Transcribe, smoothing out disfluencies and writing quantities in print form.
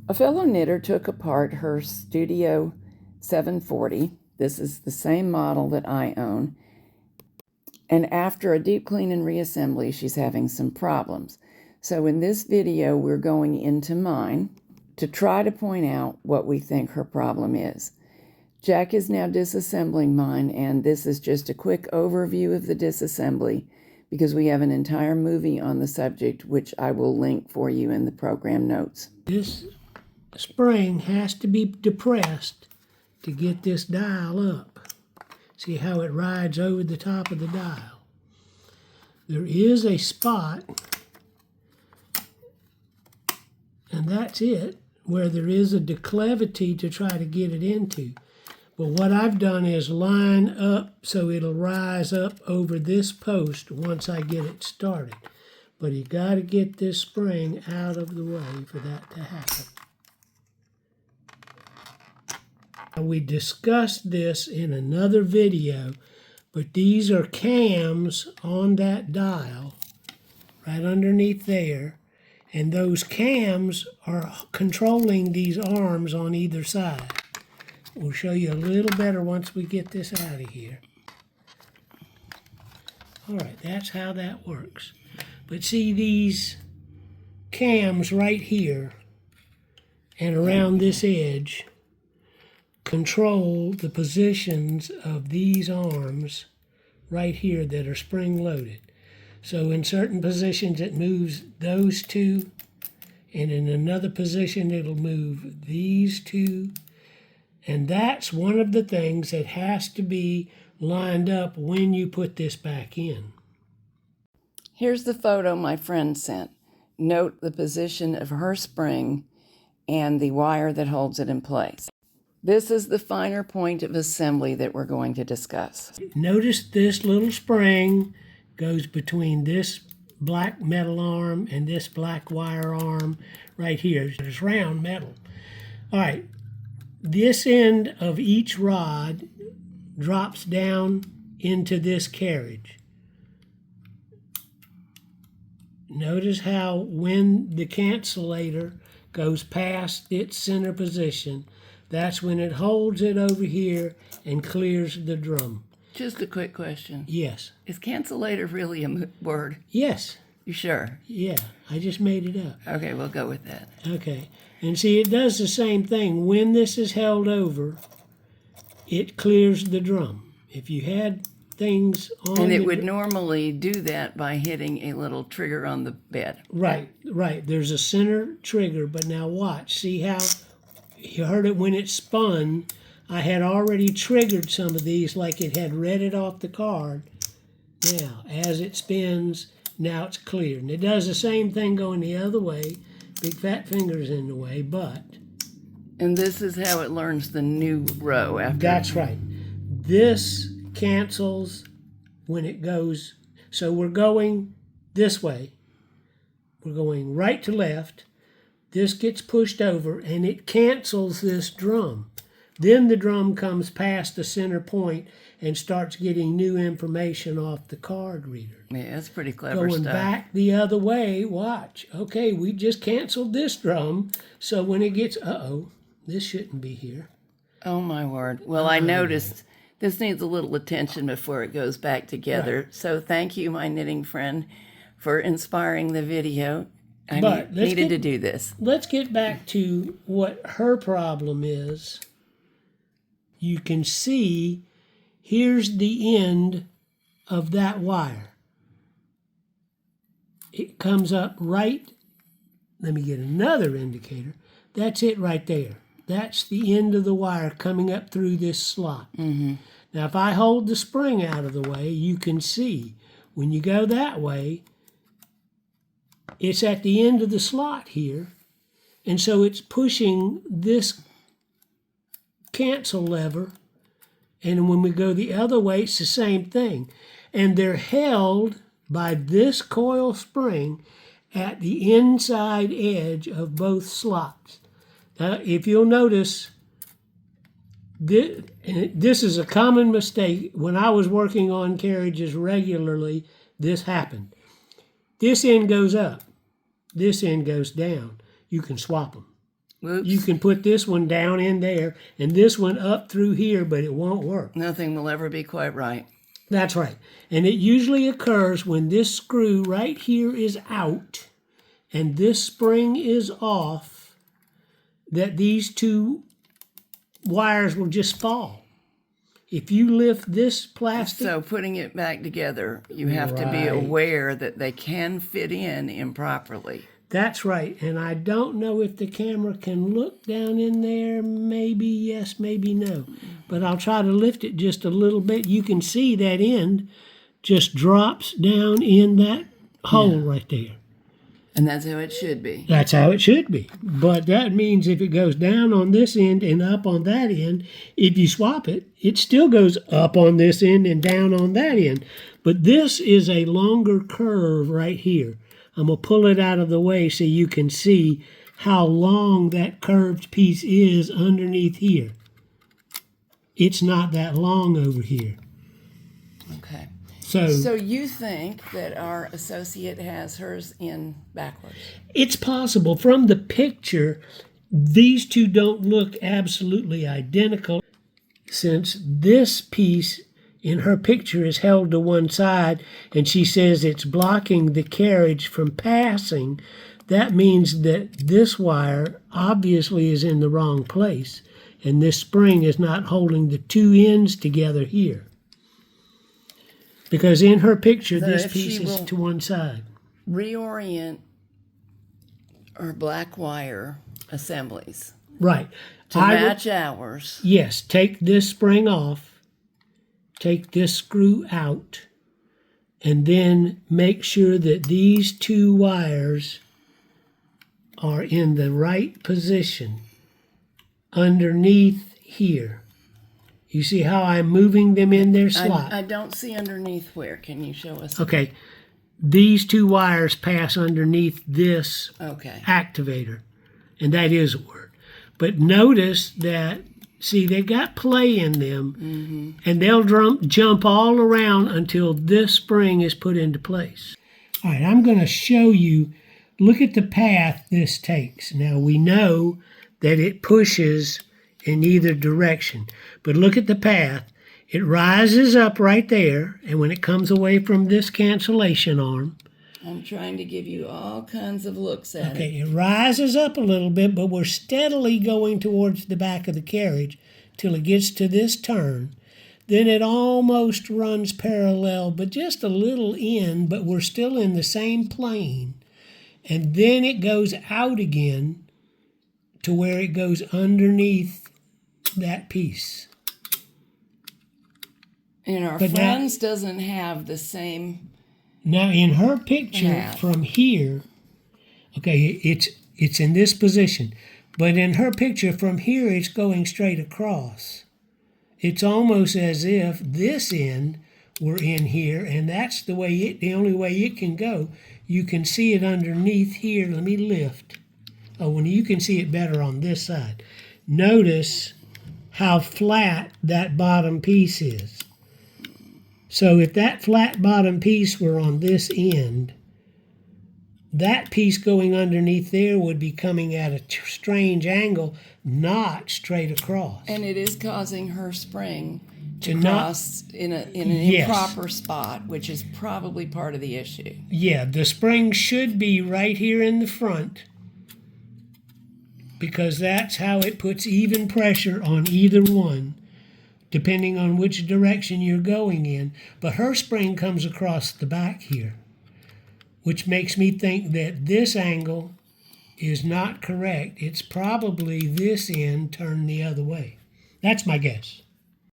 A fellow knitter took apart her Studio 740. This is the same model that I own. And after a deep clean and reassembly, she's having some problems. So in this video, we're going into mine to try to point out what we think her problem is. Jack is now disassembling mine, and this is just a quick overview of the disassembly because we have an entire movie on the subject, which I will link for you in the program notes. This spring has to be depressed to get this dial up. See how it rides over the top of the dial. There is a spot, and that's it, where there is a declivity to try to get it into. But what I've done is line up so it'll rise up over this post once I get it started. But you got to get this spring out of the way for that to happen. We discussed this in another video, but these are cams on that dial right underneath there, and those cams are controlling these arms on either side. We'll show you a little better once we get this out of here. All right, that's how that works. But see these cams right here and around this edge control the positions of these arms right here that are spring-loaded. So in certain positions it moves those two, and in another position it'll move these two. And that's one of the things that has to be lined up when you put this back in. Here's the photo my friend sent. Note the position of her spring and the wire that holds it in place. This is the finer point of assembly that we're going to discuss. Notice this little spring goes between this black metal arm and this black wire arm right here. It's round metal. All right, this end of each rod drops down into this carriage. Notice how when the cancellator goes past its center position, that's when it holds it over here and clears the drum. Just a quick question. Yes. Is cancellator really a word? Yes. You sure? Yeah, I just made it up. Okay, we'll go with that. Okay. And see, it does the same thing. When this is held over, it clears the drum. If you had things on and it would normally do that by hitting a little trigger on the bed. Right, right. There's a center trigger, but now watch. See how you heard it when it spun? I had already triggered some of these like it had read it off the card. Now, as it spins, now it's clear. And it does the same thing going the other way. Big fat fingers in the way, but... And this is how it learns the new row after... That's right. This cancels when it goes... So we're going this way. We're going right to left. This gets pushed over, and it cancels this drum. Then the drum comes past the center point and starts getting new information off the card reader. Yeah, that's pretty clever Going stuff. back the other way, watch. Okay, we just canceled this drum, so when it gets, this shouldn't be here. Oh, my word. Well, I noticed this needs a little attention before it goes back together. Right. So thank you, my knitting friend, for inspiring the video. I needed to do this. Let's get back to what her problem is. You can see here's the end of that wire. It comes up right, let me get another indicator. That's it right there. That's the end of the wire coming up through this slot. Mm-hmm. Now, if I hold the spring out of the way, you can see when you go that way, it's at the end of the slot here. And so it's pushing this cancel lever. And when we go the other way, it's the same thing. And they're held by this coil spring at the inside edge of both slots. Now, if you'll notice, this is a common mistake. When I was working on carriages regularly, this happened. This end goes up. This end goes down. You can swap them. Whoops. You can put this one down in there and this one up through here, but it won't work. Nothing will ever be quite right. That's right. And it usually occurs when this screw right here is out and this spring is off, that these two wires will just fall. If you lift this plastic... So putting it back together, you have to be aware that they can fit in improperly. That's right. And I don't know if the camera can look down in there. Maybe yes, maybe no. But I'll try to lift it just a little bit. You can see that end just drops down in that hole right there. And that's how it should be. That's how it should be. But that means if it goes down on this end and up on that end, if you swap it, it still goes up on this end and down on that end. But this is a longer curve right here. I'm going to pull it out of the way so you can see how long that curved piece is underneath here. It's not that long over here. Okay. So you think that our associate has hers in backwards? It's possible. From the picture, these two don't look absolutely identical. Since this piece in her picture is held to one side and she says it's blocking the carriage from passing, that means that this wire obviously is in the wrong place and this spring is not holding the two ends together here. Because in her picture, So this if piece she is will to one side. Reorient her black wire assemblies Right. to match ours. Yes, take this spring off, take this screw out, and then make sure that these two wires are in the right position underneath here. You see how I'm moving them in their slot? I don't see underneath where. Can you show us? Okay. These two wires pass underneath this activator, and that is a word. But notice that, see, they got play in them, and they'll jump all around until this spring is put into place. All right, I'm going to show you, look at the path this takes. Now, we know that it pushes in either direction. But look at the path. It rises up right there, and when it comes away from this cancellation arm... I'm trying to give you all kinds of looks at it. Okay, it rises up a little bit, but we're steadily going towards the back of the carriage till it gets to this turn. Then it almost runs parallel, but just a little in, but we're still in the same plane. And then it goes out again to where it goes underneath that piece. And our friends doesn't have the same... Now in her picture from here, okay, it's in this position, but in her picture from here it's going straight across. It's almost as if this end were in here, and that's the way the only way it can go. You can see it underneath here. Let me lift. Oh, when you can see it better on this side. Notice how flat that bottom piece is. So if that flat bottom piece were on this end, that piece going underneath there would be coming at a strange angle, not straight across. And it is causing her spring to cross in an improper spot, which is probably part of the issue. Yeah, the spring should be right here in the front, because that's how it puts even pressure on either one, depending on which direction you're going in. But her spring comes across the back here, which makes me think that this angle is not correct. It's probably this end turned the other way. That's my guess.